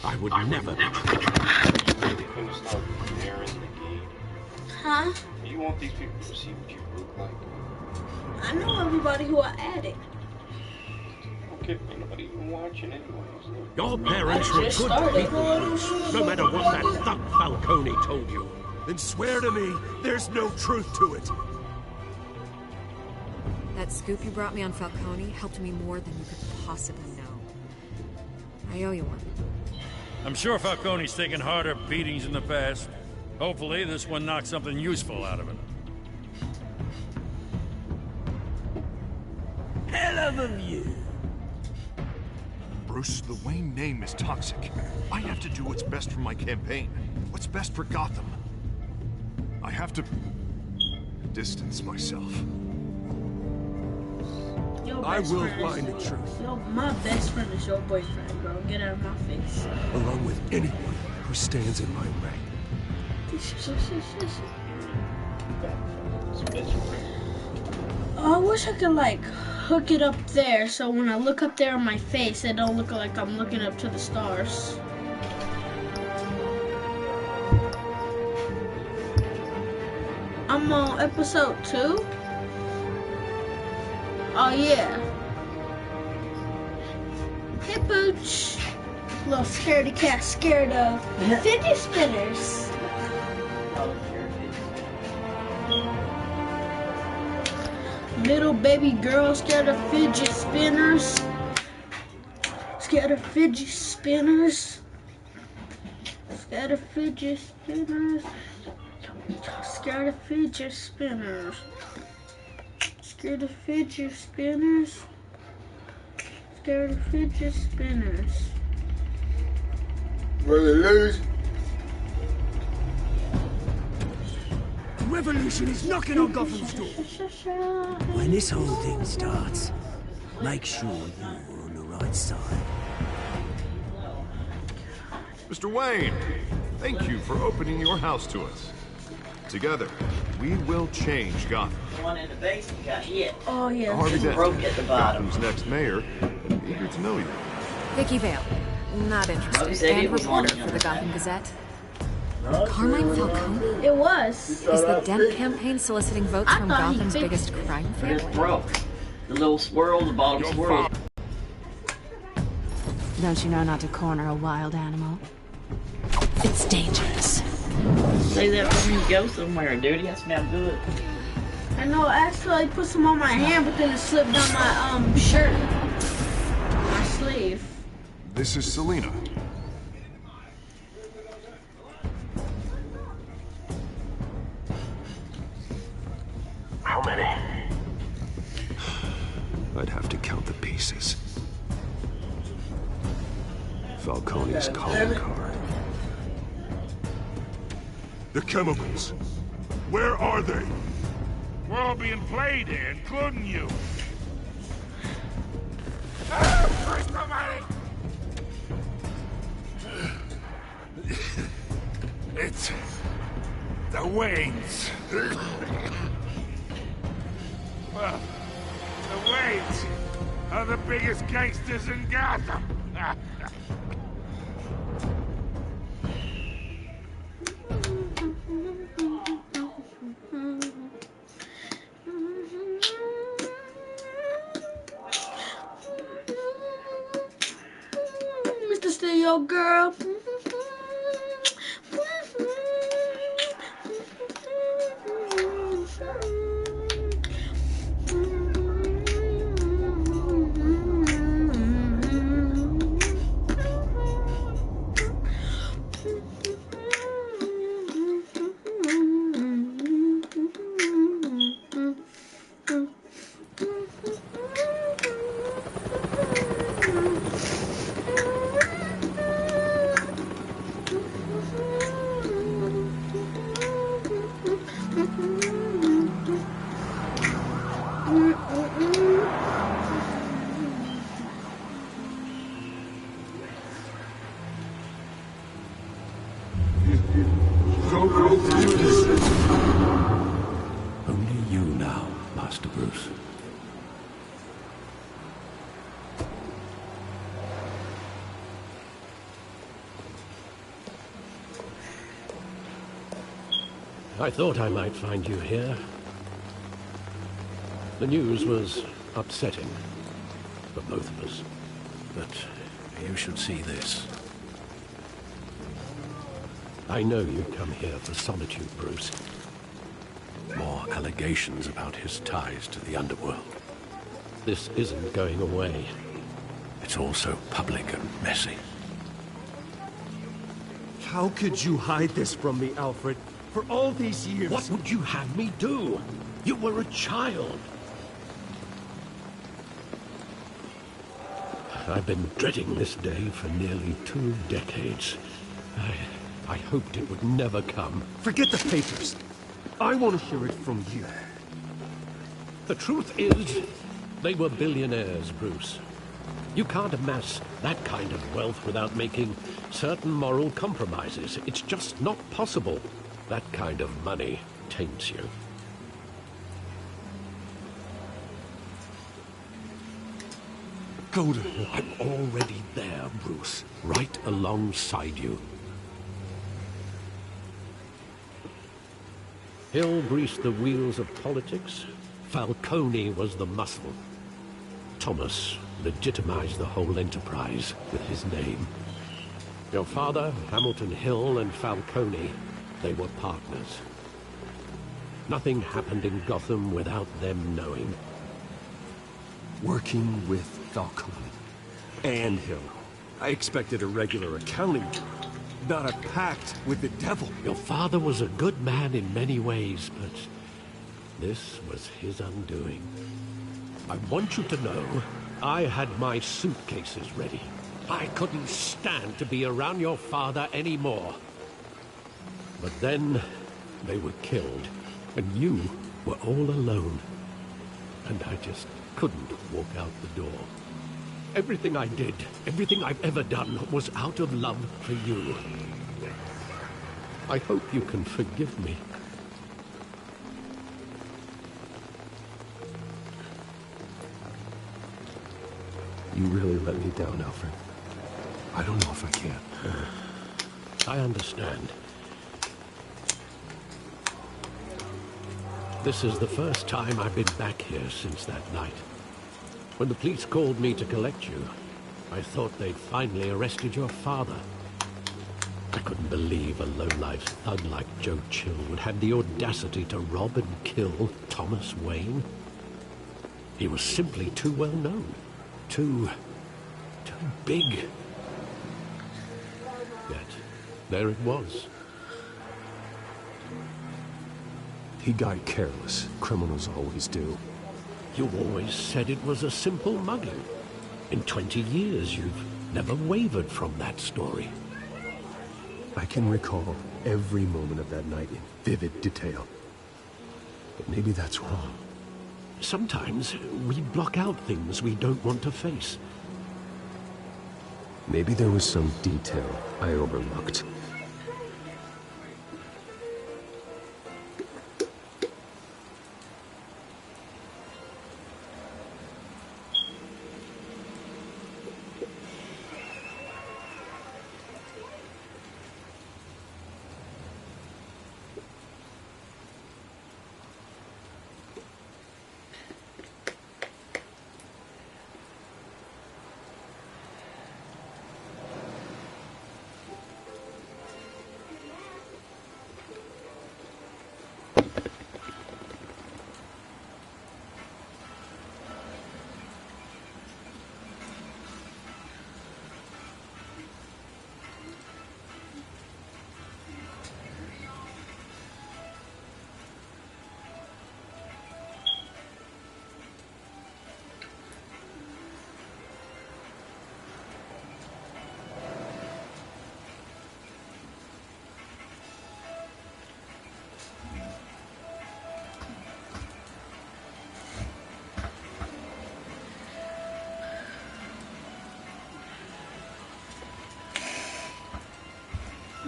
I would never. Huh? You want these people to see what you look like? I know everybody who I added. Okay, ain't nobody even watching anyways. Your parents were good people, Bruce, no matter what that thug Falcone told you. Then swear to me there's no truth to it. That scoop you brought me on Falcone helped me more than you could possibly know. I owe you one. I'm sure Falcone's taken harder beatings in the past. Hopefully, this one knocks something useful out of him. Hell of a view. Bruce, the Wayne name is toxic. I have to do what's best for my campaign. What's best for Gotham. I have to distance myself. I will find the truth. Yo, my best friend is your boyfriend, bro. Get out of my face. Along with anyone who stands in my way. Oh, I wish I could, like, hook it up there so when I look up there in my face, it don't look like I'm looking up to the stars. I'm on episode 2. Oh, yeah. Hey, Pooch. Little scaredy cat scared of fidget spinners. Little baby girl scared of fidget spinners. Scared of fidget spinners. Scared of fidget spinners. Scared of fidget spinners. Scared of fidget spinners. Scared of fidget spinners. Brother lose. The revolution is knocking on Gotham's door. When this whole thing starts, make sure you're on the right side. Mr. Wayne, thank you for opening your house to us. Together, we will change Gotham. The one in the basement got hit. Oh, yeah. Harvey Dent, Broke at the bottom. Gotham's next mayor, eager to know you. Vicky Vale. Not Well, interested. he said And he was on reporter it. for the Gotham Gazette. Carmine Falcone? It was. Is the Dent campaign soliciting votes I from thought he Gotham's fixed biggest crime But it's family? broke. The little swirl, the bottom swirl. Don't you know not to corner a wild animal? It's dangerous. Say that when you go somewhere, dude. That smell good. I know, actually, I put some on my hand, but then it slipped down my shirt. My sleeve. This is Selina. How many? I'd have to count the pieces. Falcone's calling card. The chemicals. Where are they? We're all being played here, including you. It's the Waynes. Well, the Waynes are the biggest gangsters in Gotham. Mr. Stereo Girl. Only you now, Master Bruce. I thought I might find you here. The news was upsetting for both of us. But you should see this. I know you come here for solitude, Bruce. More allegations about his ties to the underworld. This isn't going away. It's all so public and messy. How could you hide this from me, Alfred? For all these years... What would you have me do? You were a child. I've been dreading this day for nearly 2 decades. I hoped it would never come. Forget the papers. I want to hear it from you. The truth is, they were billionaires, Bruce. You can't amass that kind of wealth without making certain moral compromises. It's just not possible. That kind of money taints you. Go to... I'm already there, Bruce. Right alongside you. Hill greased the wheels of politics. Falcone was the muscle. Thomas legitimized the whole enterprise with his name. Your father, Hamilton Hill, and Falcone, they were partners. Nothing happened in Gotham without them knowing. Working with Falcone and Hill. I expected a regular accounting job, not a pact with the devil. Your father was a good man in many ways, but this was his undoing. I want you to know, I had my suitcases ready. I couldn't stand to be around your father anymore. But then, they were killed, and you were all alone. And I just couldn't walk out the door. Everything I did, everything I've ever done, was out of love for you. I hope you can forgive me. You really let me down, Alfred. I don't know if I can. I understand. This is the first time I've been back here since that night. When the police called me to collect you, I thought they'd finally arrested your father. I couldn't believe a low-life thug like Joe Chill would have the audacity to rob and kill Thomas Wayne. He was simply too well known. Too big. Yet, there it was. He got careless. Criminals always do. You always said it was a simple mugging. In 20 years, you've never wavered from that story. I can recall every moment of that night in vivid detail. But maybe that's wrong. Sometimes we block out things we don't want to face. Maybe there was some detail I overlooked.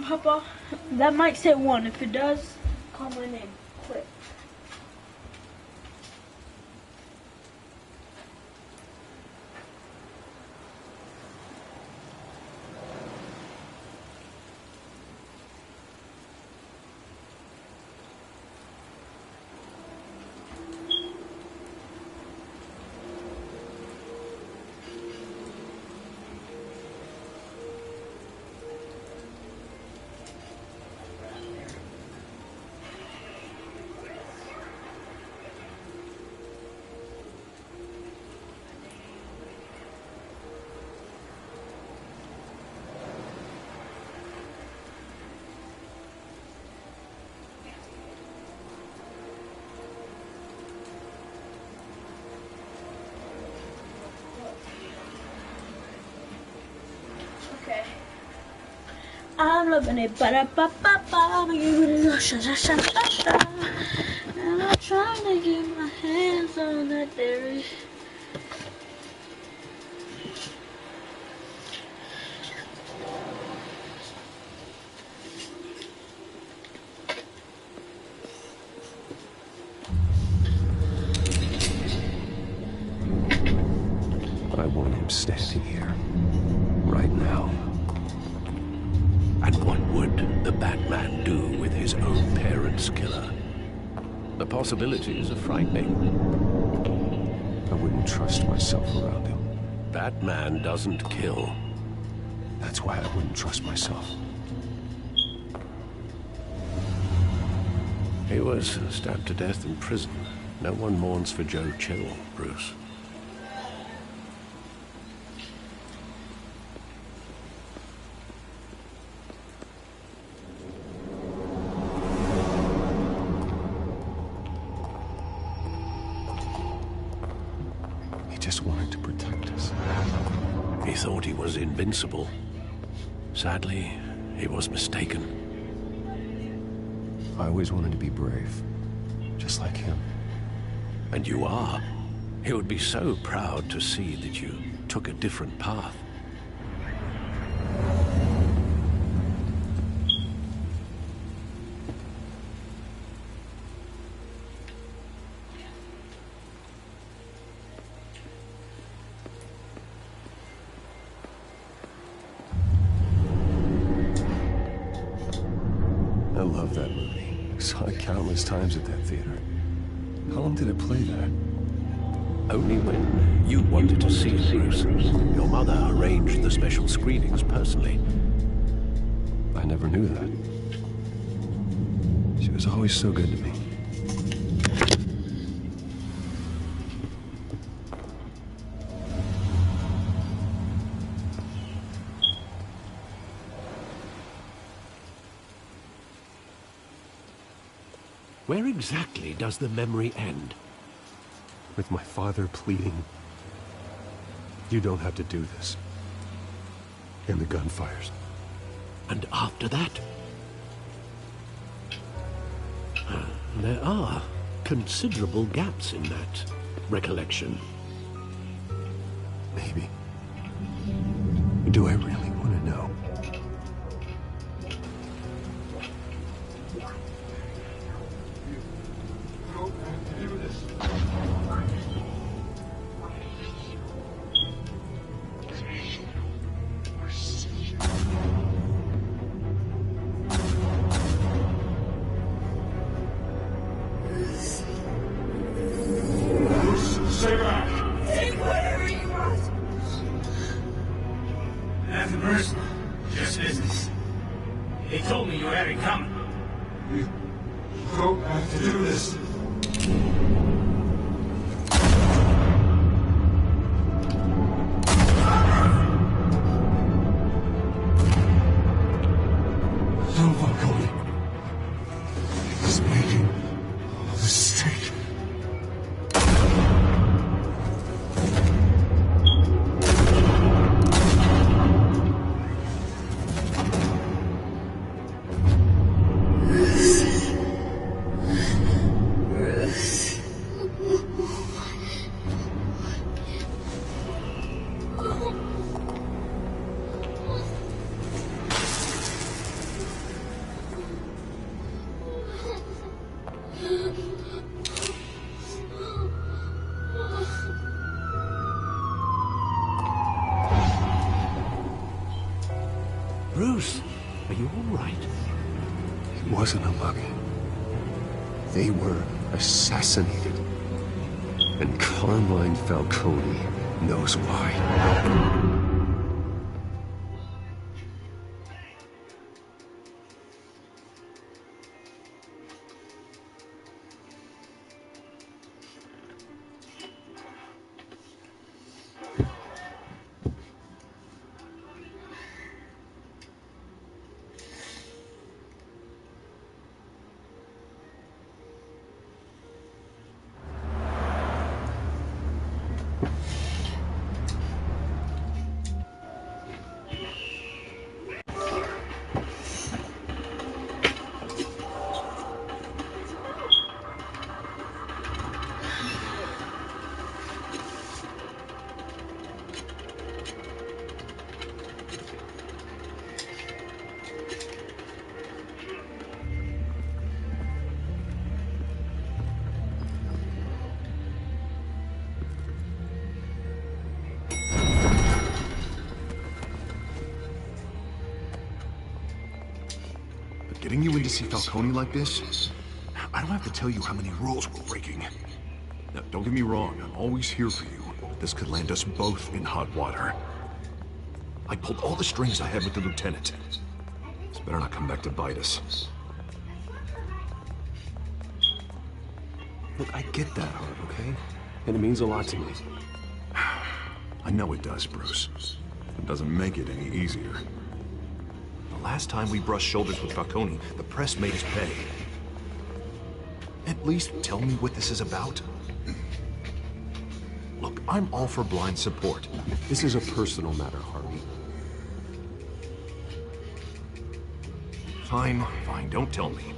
Papa, that might say 1. If it does, call my name. Quick. I'm loving it, ba-da-ba-ba-ba, and I'm trying to get my hands on that dairy. I want him standing here, right now. And what would the Batman do with his own parents' killer? The possibilities are frightening. I wouldn't trust myself around him. Batman doesn't kill. That's why I wouldn't trust myself. He was stabbed to death in prison. No one mourns for Joe Chill, Bruce. He just wanted to protect us. He thought he was invincible. Sadly, he was mistaken. I always wanted to be brave, just like him. And you are. He would be so proud to see that you took a different path. I love that movie. Saw it countless times at that theater. How long did it play there? Only when you wanted to see it, Bruce. Your mother arranged the special screenings personally. I never knew that. She was always so good to me. Where exactly does the memory end? With my father pleading, "You don't have to do this." And the gunfires. And after that? There are considerable gaps in that recollection. Maybe. Do I really want to know? Stay back! Take whatever you want! Nothing personal, just business. He told me you had it coming. You don't have to do this. No, Falcone. He's making a mistake. Bruce, are you all right? It wasn't a mugging. They were assassinated. And Carmine Falcone knows why. Getting you in to see Falcone like this? I don't have to tell you how many rules we're breaking. Now, don't get me wrong, I'm always here for you, but this could land us both in hot water. I pulled all the strings I had with the lieutenant. This better not come back to bite us. Look, I get that, Hart, okay? And it means a lot to me. I know it does, Bruce. It doesn't make it any easier. The last time we brushed shoulders with Falcone, the press made us pay. At least tell me what this is about. Look, I'm all for blind support. This is a personal matter, Harvey. Fine, fine, don't tell me.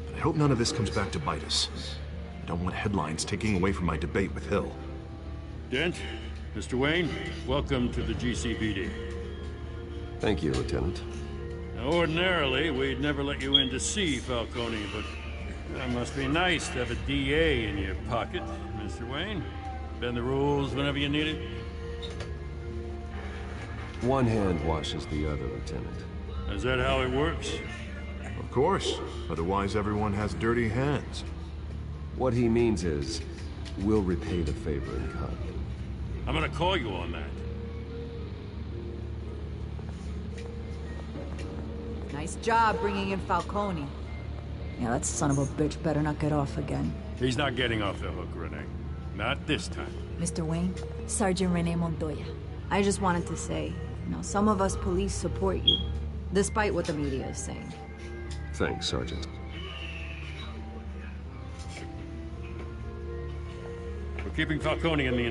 But I hope none of this comes back to bite us. I don't want headlines taking away from my debate with Hill. Dent, Mr. Wayne, welcome to the GCPD. Thank you, Lieutenant. Now, ordinarily, we'd never let you in to see Falcone, but that must be nice to have a DA in your pocket, Mr. Wayne. Bend the rules whenever you need it. One hand washes the other, Lieutenant. Is that how it works? Of course. Otherwise, everyone has dirty hands. What he means is, we'll repay the favor in kind. I'm gonna call you on that. Nice job bringing in Falcone. Yeah, that son of a bitch better not get off again. He's not getting off the hook, Renee. Not this time. Mr. Wayne, Sergeant Renee Montoya. I just wanted to say, some of us police support you, despite what the media is saying. Thanks, Sergeant. We're keeping Falcone in the